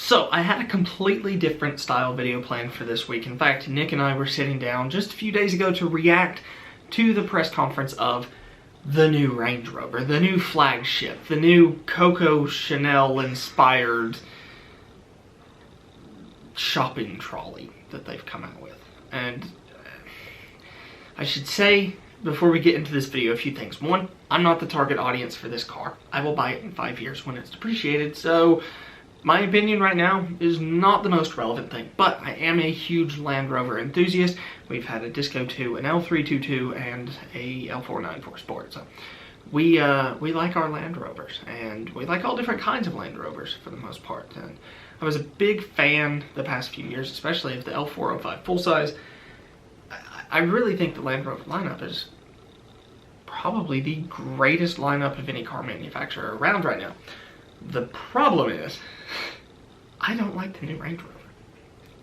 So I had a completely different style video planned for this week. In fact, Nick and I were sitting down just a few days ago to react to the press conference of the new Range Rover, the new flagship, the new Coco Chanel inspired shopping trolley that they've come out with. And I should say, before we get into this video, a few things. One, I'm not the target audience for this car. I will buy it in 5 years when it's depreciated, so my opinion right now is not the most relevant thing, but I am a huge Land Rover enthusiast. We've had a Disco 2, an L322, and a L494 Sport, so we like our Land Rovers, and we like all different kinds of Land Rovers for the most part. And I was a big fan the past few years, especially of the L405 full-size. I really think the Land Rover lineup is probably the greatest lineup of any car manufacturer around right now. The problem is, I don't like the new Range Rover,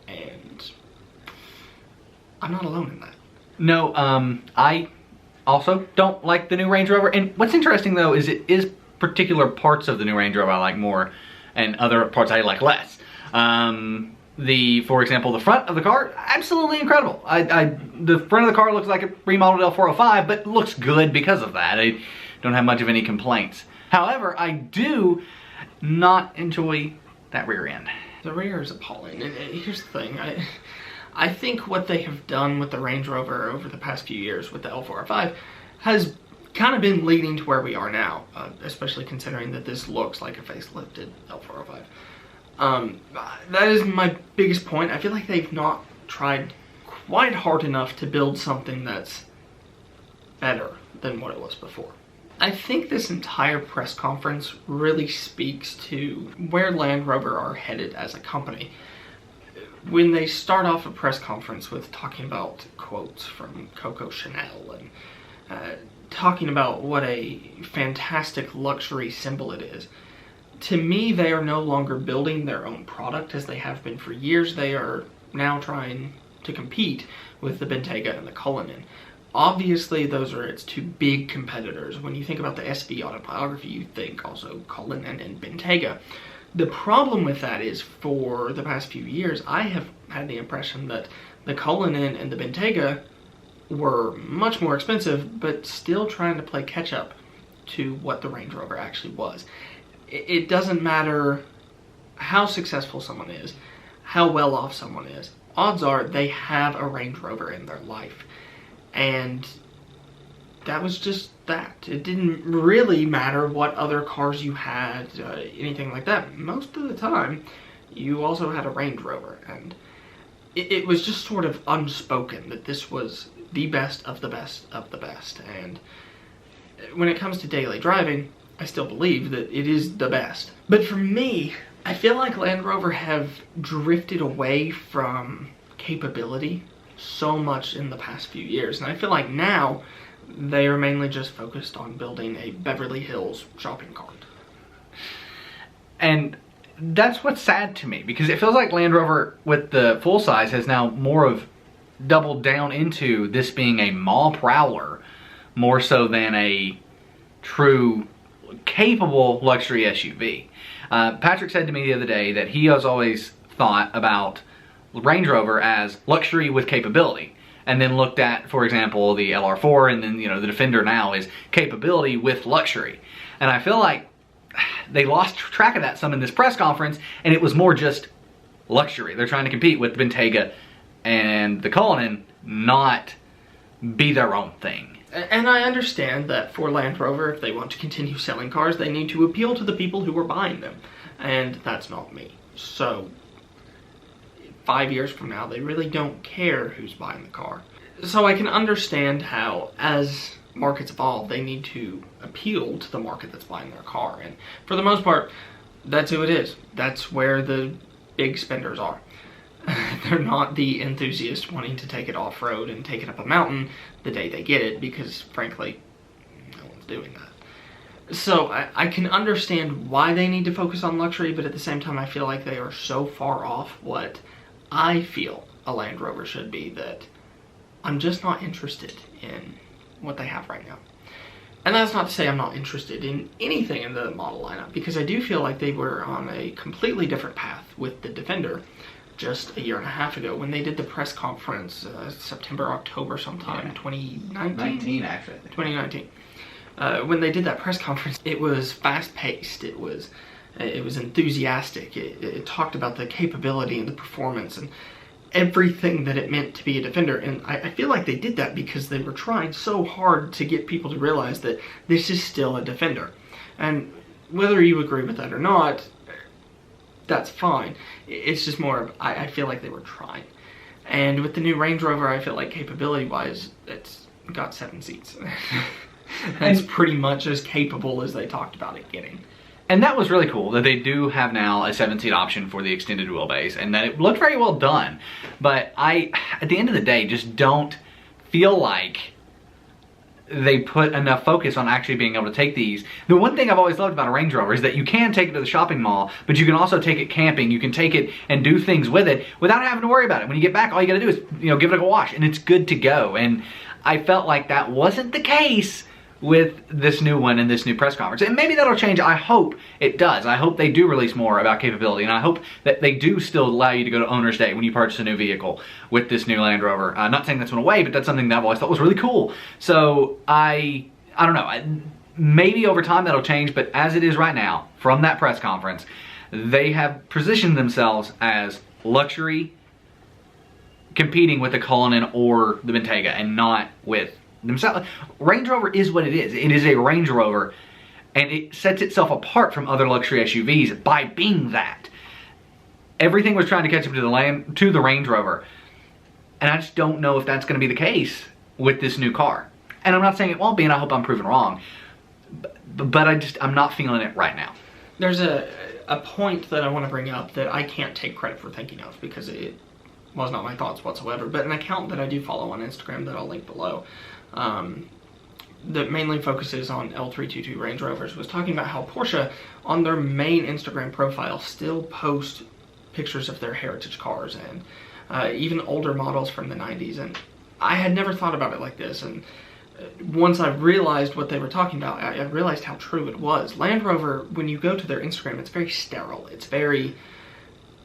and I'm not alone in that. No, I also don't like the new Range Rover, and what's interesting though is it is particular parts of the new Range Rover I like more, and other parts I like less. For example, the front of the car, absolutely incredible. The front of the car looks like a remodeled L405, but looks good because of that. I don't have much of any complaints. However, I do not enjoy that rear end. The rear is appalling. And here's the thing, I think what they have done with the Range Rover over the past few years with the L405 has kind of been leading to where we are now, especially considering that this looks like a facelifted L405. That is my biggest point. I feel like they've not tried quite hard enough to build something that's better than what it was before. I think this entire press conference really speaks to where Land Rover are headed as a company. When they start off a press conference with talking about quotes from Coco Chanel and talking about what a fantastic luxury symbol it is, to me they are no longer building their own product as they have been for years. They are now trying to compete with the Bentayga and the Cullinan. Obviously, those are its two big competitors. When you think about the SV autobiography, you think also Cullinan and Bentayga. The problem with that is, for the past few years, I have had the impression that the Cullinan and the Bentayga were much more expensive, but still trying to play catch up to what the Range Rover actually was. It doesn't matter how successful someone is, how well off someone is. Odds are they have a Range Rover in their life. And that was just that. It didn't really matter what other cars you had, anything like that. Most of the time, you also had a Range Rover. And it was just sort of unspoken that this was the best of the best of the best. And when it comes to daily driving, I still believe that it is the best. But for me, I feel like Land Rover have drifted away from capability so much in the past few years, and I feel like now they are mainly just focused on building a Beverly Hills shopping cart. And that's what's sad to me, because it feels like Land Rover with the full size has now more of doubled down into this being a mall prowler more so than a true capable luxury SUV. Patrick said to me the other day that he has always thought about Range Rover as luxury with capability, and then looked at, for example, the LR4 and then, the Defender now is capability with luxury. And I feel like they lost track of that some in this press conference, and it was more just luxury. They're trying to compete with the Bentayga and the Cullinan, not be their own thing. And I understand that for Land Rover, if they want to continue selling cars, they need to appeal to the people who are buying them. And that's not me. So 5 years from now, they really don't care who's buying the car. So I can understand how, as markets evolve, they need to appeal to the market that's buying their car. And for the most part, that's who it is. That's where the big spenders are. They're not the enthusiasts wanting to take it off-road and take it up a mountain the day they get it, because frankly, no one's doing that. So I can understand why they need to focus on luxury, but at the same time I feel like they are so far off what I feel a Land Rover should be that I'm just not interested in what they have right now. And that's not to say I'm not interested in anything in the model lineup, because I do feel like they were on a completely different path with the Defender just a year and a half ago when they did the press conference, September, October sometime, 2019? Actually. 2019. When they did that press conference, it was fast-paced, it was enthusiastic, it talked about the capability and the performance and everything that it meant to be a Defender, and I feel like they did that because they were trying so hard to get people to realize that this is still a Defender. And whether you agree with that or not, that's fine. It's just more of, I feel like they were trying. And with the new Range Rover, I feel like capability-wise, it's got 7 seats. It's pretty much as capable as they talked about it getting. And that was really cool that they do have now a 7-seat option for the extended wheelbase, and that it looked very well done. But I, at the end of the day, just don't feel like they put enough focus on actually being able to take these. The one thing I've always loved about a Range Rover is that you can take it to the shopping mall, but you can also take it camping. You can take it and do things with it without having to worry about it. When you get back, all you gotta do is, give it a wash, and it's good to go. And I felt like that wasn't the case with this new one and this new press conference. And maybe that'll change. I hope it does. I hope they do release more about capability, and I hope that they do still allow you to go to owner's day when you purchase a new vehicle with this new Land Rover. Not saying that's went away, but that's something that I've always thought was really cool. So I don't know. Maybe over time that'll change, but as it is right now, from that press conference, they have positioned themselves as luxury competing with the Cullinan or the Bentayga, and not with themselves. Range Rover is what it is. It is a Range Rover, and it sets itself apart from other luxury SUVs by being that. Everything was trying to catch up to the Range Rover, and I just don't know if that's going to be the case with this new car. And I'm not saying it won't be, and I hope I'm proven wrong, but I'm not feeling it right now. There's a point that I want to bring up that I can't take credit for thinking of because it was not my thoughts whatsoever, but an account that I do follow on Instagram that I'll link below, that mainly focuses on L322 Range Rovers, was talking about how Porsche on their main Instagram profile still post pictures of their heritage cars and even older models from the 90s. And I had never thought about it like this, and once I realized what they were talking about, I realized how true it was. Land Rover, when you go to their Instagram, it's very sterile. It's very,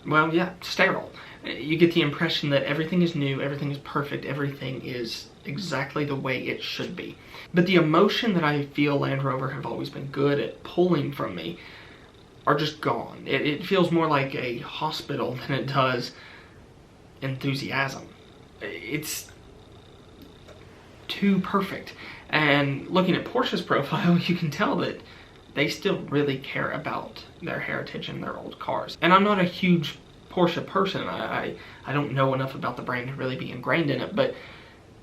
well, yeah, sterile. You get the impression that everything is new, everything is perfect, everything is exactly the way it should be. But the emotion that I feel Land Rover have always been good at pulling from me are just gone. It feels more like a hospital than it does enthusiasm. It's too perfect. And looking at Porsche's profile, you can tell that they still really care about their heritage and their old cars. And I'm not a huge Porsche person. I don't know enough about the brand to really be ingrained in it, but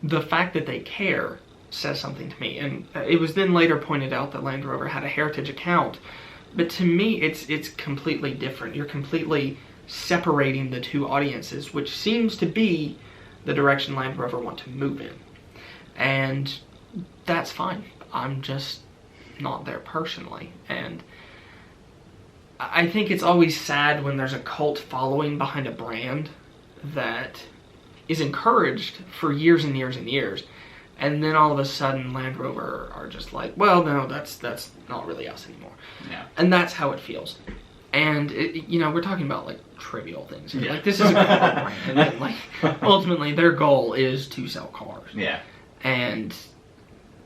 the fact that they care says something to me. And it was then later pointed out that Land Rover had a heritage account, but to me it's completely different. You're completely separating the two audiences, which seems to be the direction Land Rover want to move in. And that's fine. I'm just not there personally. And I think it's always sad when there's a cult following behind a brand that is encouraged for years and years and years, and then all of a sudden Land Rover are just like, well, no, that's not really us anymore. Yeah. And that's how it feels. And we're talking about like trivial things. Yeah. Like, this is a car brand, and like ultimately their goal is to sell cars. Yeah. And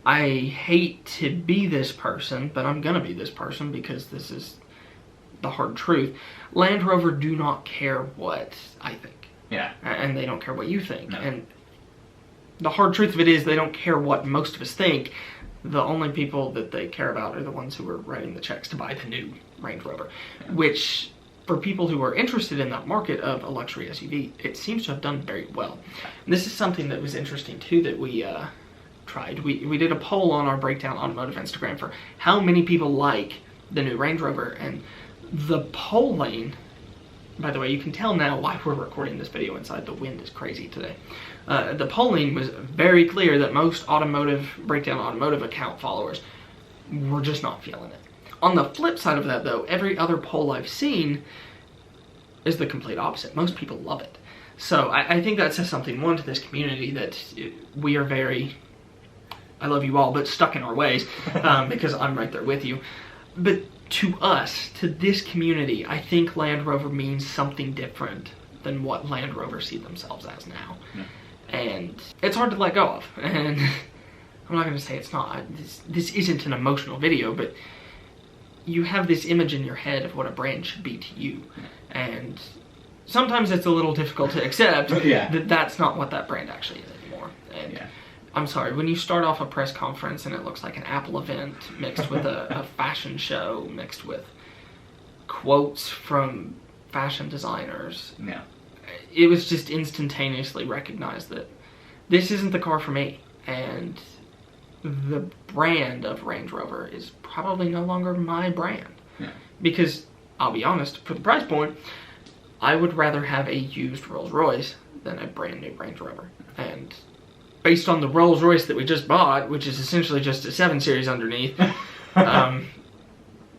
I hate to be this person, but I'm gonna be this person because this is the hard truth. Land Rover do not care what I think. Yeah. And they don't care what you think. No. And the hard truth of it is they don't care what most of us think. The only people that they care about are the ones who are writing the checks to buy the new Range Rover, which for people who are interested in that market of a luxury SUV, it seems to have done very well. And this is something that was interesting too that we tried. We did a poll on our Breakdown Automotive Instagram for how many people like the new Range Rover, and the polling, by the way, you can tell now why we're recording this video inside. The wind is crazy today. The polling was very clear that most Breakdown Automotive account followers were just not feeling it. On the flip side of that, though, every other poll I've seen is the complete opposite. Most people love it. So I think that says something, one, to this community, that we are very, I love you all, but stuck in our ways, because I'm right there with you. But to us, to this community, I think Land Rover means something different than what Land Rover see themselves as now. Yeah. And it's hard to let go of. And I'm not going to say it's not. This isn't an emotional video, but you have this image in your head of what a brand should be to you. Yeah. And sometimes it's a little difficult to accept that that's not what that brand actually is anymore. And I'm sorry, when you start off a press conference and it looks like an Apple event mixed with a fashion show, mixed with quotes from fashion designers, it was just instantaneously recognized that this isn't the car for me. And the brand of Range Rover is probably no longer my brand. Yeah. Because, I'll be honest, for the price point, I would rather have a used Rolls Royce than a brand new Range Rover. And based on the Rolls Royce that we just bought, which is essentially just a 7 Series underneath,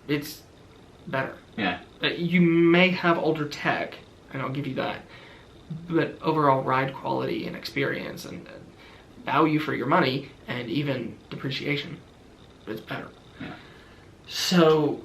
it's better. Yeah. You may have older tech, and I'll give you that, but overall ride quality and experience and value for your money and even depreciation, it's better. Yeah. So,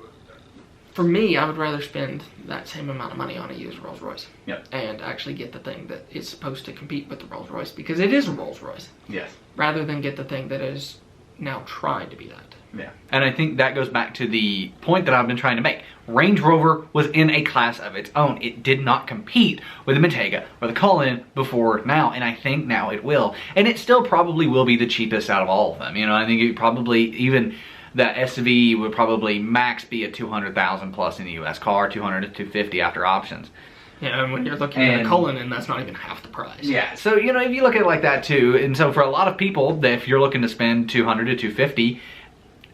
for me, I would rather spend that same amount of money on a used Rolls Royce. Yep. And actually get the thing that is supposed to compete with the Rolls Royce, because it is a Rolls Royce. Yes. Rather than get the thing that is now trying to be that. Yeah. And I think that goes back to the point that I've been trying to make. Range Rover was in a class of its own. It did not compete with the Bentayga or the Cullinan before now, and I think now it will. And it still probably will be the cheapest out of all of them. You know, I think it probably, even the SV would probably max be a $200,000 plus in the US car, 200 to 250 after options. Yeah, and when you're looking at a Cullinan, that's not even half the price. Yeah, so, you know, if you look at it like that too, and so for a lot of people, if you're looking to spend 200 to 250,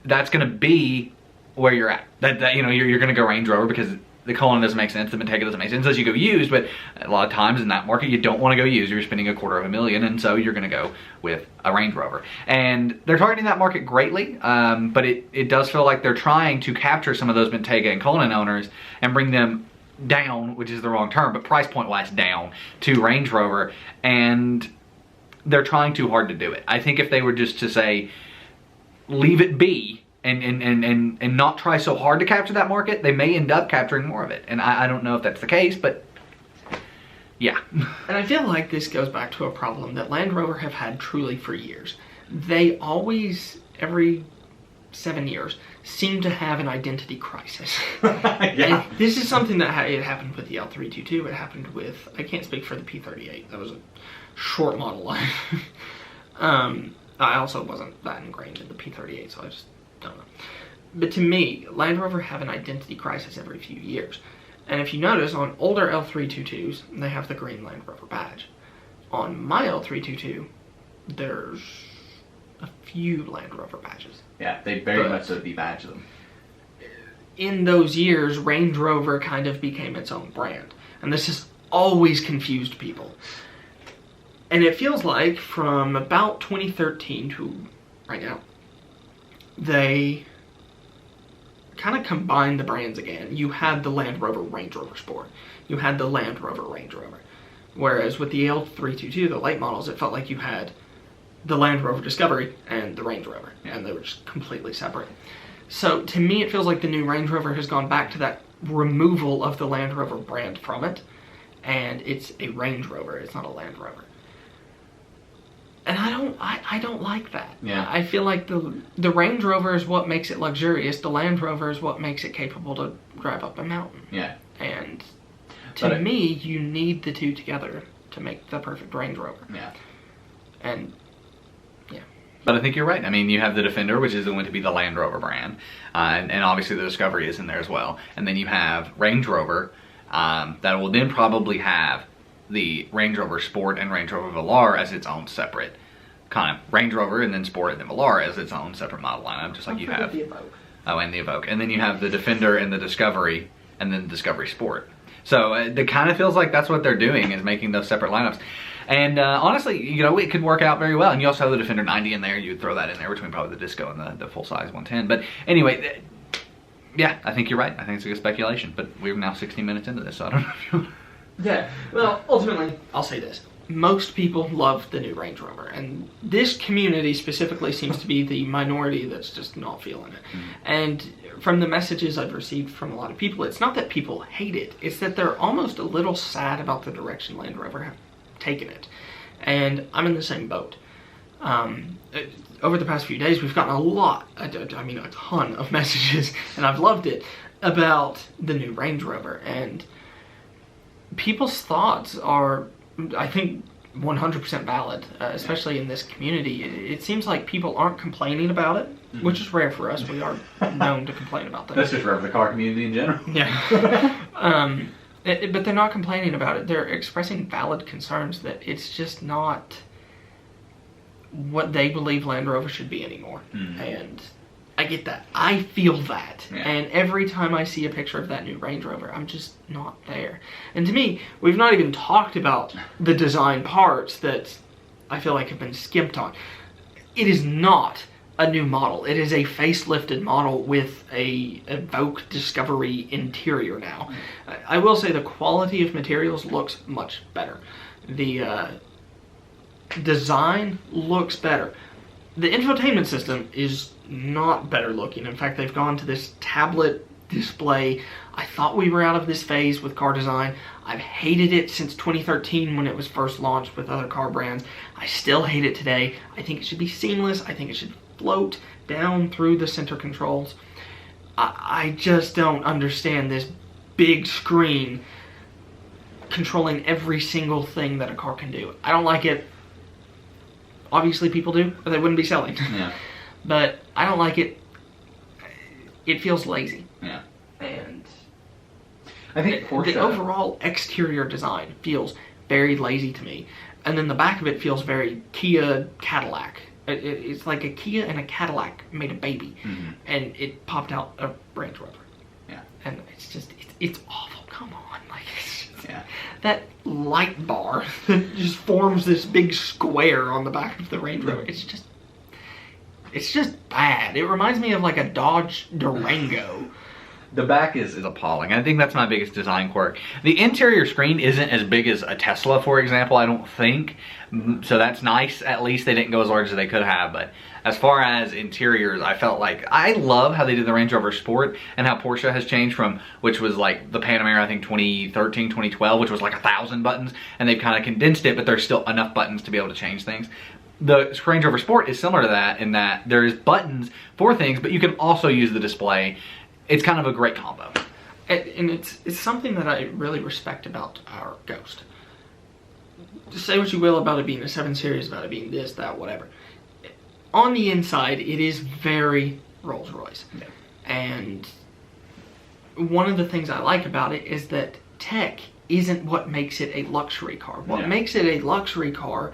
that's going to be where you're at. That you know, you're going to go Range Rover because the Cullinan doesn't make sense, the Bentayga doesn't make sense, as you go used, but a lot of times in that market, you don't want to go used. You're spending $250,000, and so you're going to go with a Range Rover. And they're targeting that market greatly, but it does feel like they're trying to capture some of those Bentayga and Cullinan owners and bring them down, which is the wrong term, but price point wise down to Range Rover, and they're trying too hard to do it. I think if they were just to say, leave it be, and not try so hard to capture that market, they may end up capturing more of it. And I don't know if that's the case, but yeah. And I feel like this goes back to a problem that Land Rover have had truly for years. They always, every 7 years, seem to have an identity crisis. Yeah. And this is something that it happened with the L322. It happened with, I can't speak for the P38. That was a short model life. I also wasn't that ingrained in the P38, so I just don't know. But to me, Land Rover have an identity crisis every few years. And if you notice, on older L322s, they have the green Land Rover badge. On my L322, there's a few Land Rover badges. Yeah, they very much so debadge them. In those years, Range Rover kind of became its own brand. And this has always confused people. And it feels like from about 2013 to right now, they kind of combined the brands again. You had the Land Rover Range Rover Sport. You had the Land Rover Range Rover. Whereas with the L322, the late models, it felt like you had the Land Rover Discovery and the Range Rover. And they were just completely separate. So to me, it feels like the new Range Rover has gone back to that removal of the Land Rover brand from it. And it's a Range Rover. It's not a Land Rover. And I don't like that. Yeah. I feel like the Range Rover is what makes it luxurious. The Land Rover is what makes it capable to drive up a mountain. Yeah. And to me, you need the two together to make the perfect Range Rover. Yeah. And yeah. But I think you're right. I mean, you have the Defender, which is going to be the Land Rover brand, and obviously the Discovery is in there as well. And then you have Range Rover that will then probably have the Range Rover Sport and Range Rover Velar as its own separate kind of Range Rover, and then Sport and then Velar as its own separate model lineup, just like you have. The Evoque. Oh, and the Evoque. And then you have the Defender and the Discovery, and then the Discovery Sport. So it kind of feels like that's what they're doing, is making those separate lineups. And honestly, you know, it could work out very well. And you also have the Defender 90 in there. You would throw that in there between probably the Disco and the full-size 110. But anyway, yeah, I think you're right. I think it's a good speculation. But we're now 16 minutes into this, so I don't know if you... Yeah, well, ultimately, I'll say this. Most people love the new Range Rover, and this community specifically seems to be the minority that's just not feeling it. And from the messages I've received from a lot of people, it's not that people hate it, it's that they're almost a little sad about the direction Land Rover have taken it. And I'm in the same boat. Over the past few days, we've gotten a ton of messages, and I've loved it, about the new Range Rover. And people's thoughts are, I think, 100% valid, especially in this community. It seems like people aren't complaining about it, which is rare for us. We are known to complain about things. That's just rare for the car community in general. Yeah. But they're not complaining about it. They're expressing valid concerns that it's just not what they believe Land Rover should be anymore. And I get that. I feel that. Yeah. And every time I see a picture of that new Range Rover, I'm just not there. And to me, we've not even talked about the design parts that I feel like have been skimped on. It is not a new model. It is a facelifted model with a Evoque Discovery interior now. I will say the quality of materials looks much better. The design looks better. The infotainment system is not better looking. In fact, they've gone to this tablet display. I thought we were out of this phase with car design. I've hated it since 2013 when it was first launched with other car brands. I still hate it today. I think it should be seamless. I think it should float down through the center controls. I just don't understand this big screen controlling every single thing that a car can do. I don't like it. Obviously people do, or they wouldn't be selling. Yeah. But I don't like it. It feels lazy. Yeah. And I think the overall exterior design feels very lazy to me. And then the back of it feels very Kia Cadillac. It's like a Kia and a Cadillac made a baby. And it popped out a Range Rover. Yeah. And it's just, it's awful. Come on. Like, it's just, yeah. That light bar that just forms this big square on the back of the Range Rover. It's just bad. It reminds me of like a Dodge Durango. The back is appalling. I think that's my biggest design quirk. The interior screen isn't as big as a Tesla, for example, I don't think. So that's nice. At least they didn't go as large as they could have. But as far as interiors, I felt like, I love how they did the Range Rover Sport and how Porsche has changed from, which was like the Panamera, I think 2013, 2012, which was like 1,000 buttons. And they've kind of condensed it, but there's still enough buttons to be able to change things. The Range Rover Sport is similar to that in that there's buttons for things, but you can also use the display. It's kind of a great combo. And it's something that I really respect about our Ghost. Just say what you will about it being a 7 Series, about it being this, that, whatever. On the inside, it is very Rolls-Royce. Yeah. And one of the things I like about it is that tech isn't what makes it a luxury car. What makes it a luxury car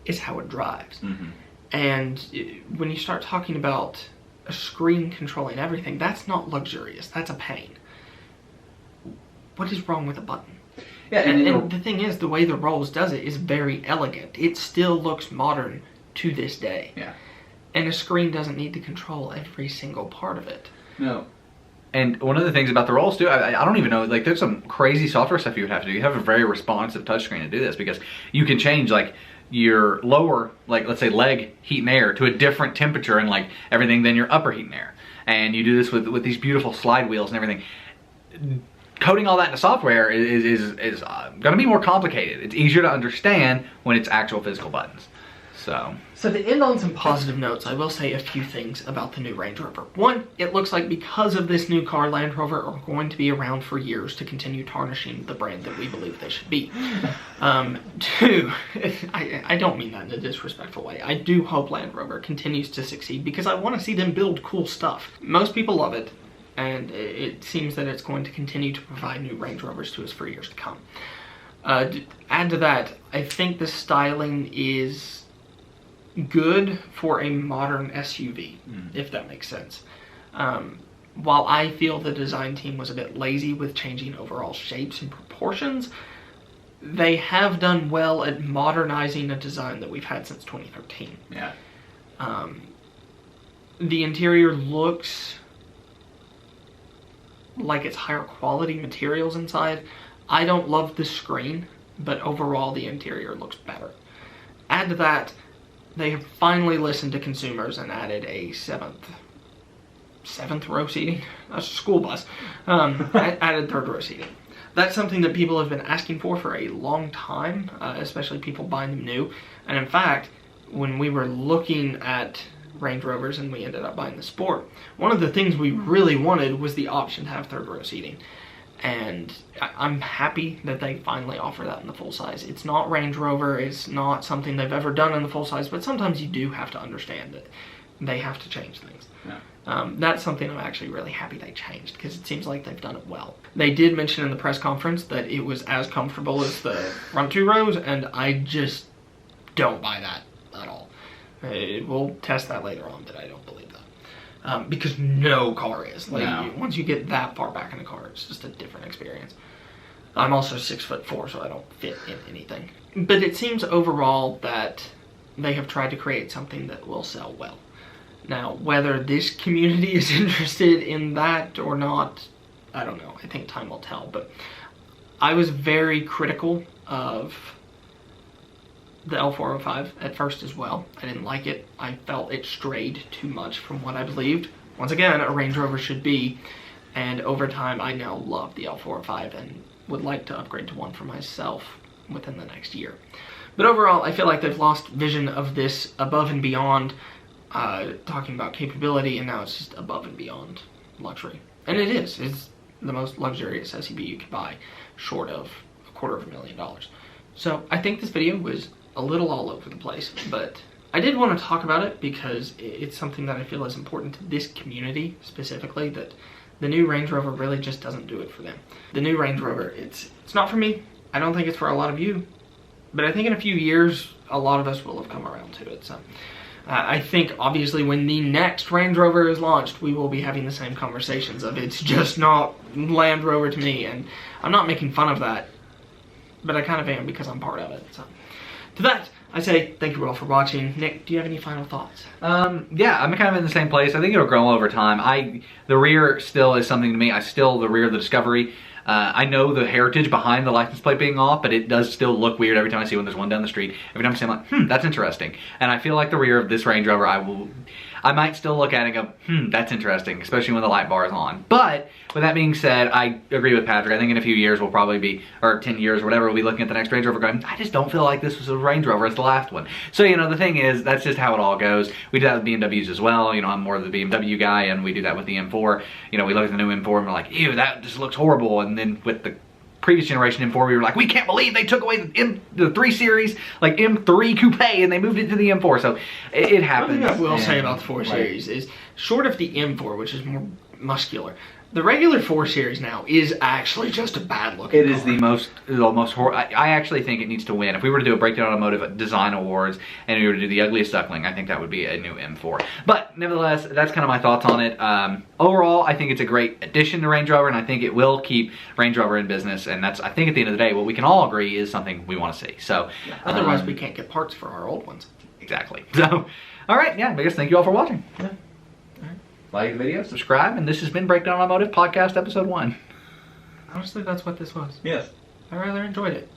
is how it drives. And when you start talking about a screen controlling everything, that's not luxurious, that's a pain. What is wrong with a button? Yeah, and the thing is, the way the Rolls does it is very elegant. It still looks modern to this day. Yeah. And a screen doesn't need to control every single part of it. No. And one of the things about the Rolls too, I don't even know, like there's some crazy software stuff you would have to do. You have a very responsive touchscreen to do this because you can change like your lower, like let's say leg heat and air to a different temperature and like everything than your upper heat and air. And you do this with these beautiful slide wheels and everything. Coding all that into software is going to be more complicated. It's easier to understand when it's actual physical buttons. So to end on some positive notes, I will say a few things about the new Range Rover. One, it looks like because of this new car, Land Rover are going to be around for years to continue tarnishing the brand that we believe they should be. Two, I don't mean that in a disrespectful way. I do hope Land Rover continues to succeed because I want to see them build cool stuff. Most people love it, and it seems that it's going to continue to provide new Range Rovers to us for years to come. Add to that, I think the styling is good for a modern SUV, if that makes sense. While I feel the design team was a bit lazy with changing overall shapes and proportions, they have done well at modernizing a design that we've had since 2013. Yeah. The interior looks like it's higher quality materials inside. I don't love the screen, but overall the interior looks better. Add to that, they have finally listened to consumers and added a 7th 7th row seating. That's a school bus. Added 3rd row seating. That's something that people have been asking for a long time, especially people buying them new. And in fact, when we were looking at Range Rovers and we ended up buying the Sport, one of the things we really wanted was the option to have 3rd row seating. And I'm happy that they finally offer that in the full size. It's not Range Rover, it's not something they've ever done in the full size, but sometimes you do have to understand that they have to change things. Yeah. That's something I'm actually really happy they changed, because it seems like they've done it well. They did mention in the press conference that it was as comfortable as the front 2 rows, and I just don't buy that at all. We'll test that later on, but I don't believe that. Because no car is. Like, no. Once you get that far back in the car, it's just a different experience. I'm also 6'4", so I don't fit in anything. But it seems overall that they have tried to create something that will sell well. Now, whether this community is interested in that or not, I don't know. I think time will tell. But I was very critical of the L405 at first as well. I didn't like it. I felt it strayed too much from what I believed, once again, a Range Rover should be. And over time, I now love the L405 and would like to upgrade to one for myself within the next year. But overall, I feel like they've lost vision of this above and beyond, talking about capability, and now it's just above and beyond luxury. And it is. It's the most luxurious SUV you could buy, short of $250,000. So I think this video was a little all over the place, but I did want to talk about it because it's something that I feel is important to this community specifically, that the new Range Rover really just doesn't do it for them. The new Range Rover, it's not for me. I don't think it's for a lot of you, but I think in a few years, a lot of us will have come around to it. So I think obviously when the next Range Rover is launched, we will be having the same conversations of it's just not Land Rover to me, and I'm not making fun of that, but I kind of am because I'm part of it. So to that, I say thank you all for watching. Nick, do you have any final thoughts? Yeah, I'm kind of in the same place. I think it'll grow over time. The rear still is something to me. The rear of the Discovery. I know the heritage behind the license plate being off, but it does still look weird every time I see when there's one down the street. Every time I see, I'm like, that's interesting. And I feel like the rear of this Range Rover, I might still look at it and go, that's interesting, especially when the light bar is on. But with that being said, I agree with Patrick. I think in a few years we'll probably be, or 10 years or whatever, we'll be looking at the next Range Rover going, I just don't feel like this was a Range Rover as the last one. So, the thing is, that's just how it all goes. We do that with BMWs as well. I'm more of the BMW guy, and we do that with the M4. We look at the new M4 and we're like, ew, that just looks horrible. And then with the previous generation M4, we were like, we can't believe they took away the 3 Series, like M3 Coupe, and they moved it to the M4. So it happens. One thing I will say about the 4 Series is, short of the M4, which is more muscular, the regular 4 Series now is actually just a bad looking car. It is the most horrible. I actually think it needs to win. If we were to do a Breakdown Automotive Design Awards and we were to do the ugliest duckling, I think that would be a new M4. But nevertheless, that's kind of my thoughts on it. Overall, I think it's a great addition to Range Rover, and I think it will keep Range Rover in business. And that's, I think at the end of the day, what we can all agree is something we want to see. So yeah, otherwise we can't get parts for our old ones. Exactly. So, all right, yeah, I guess thank you all for watching. Yeah. Like the video, subscribe, and this has been Breakdown Automotive Podcast Episode 1. Honestly, that's what this was. Yes. I rather enjoyed it.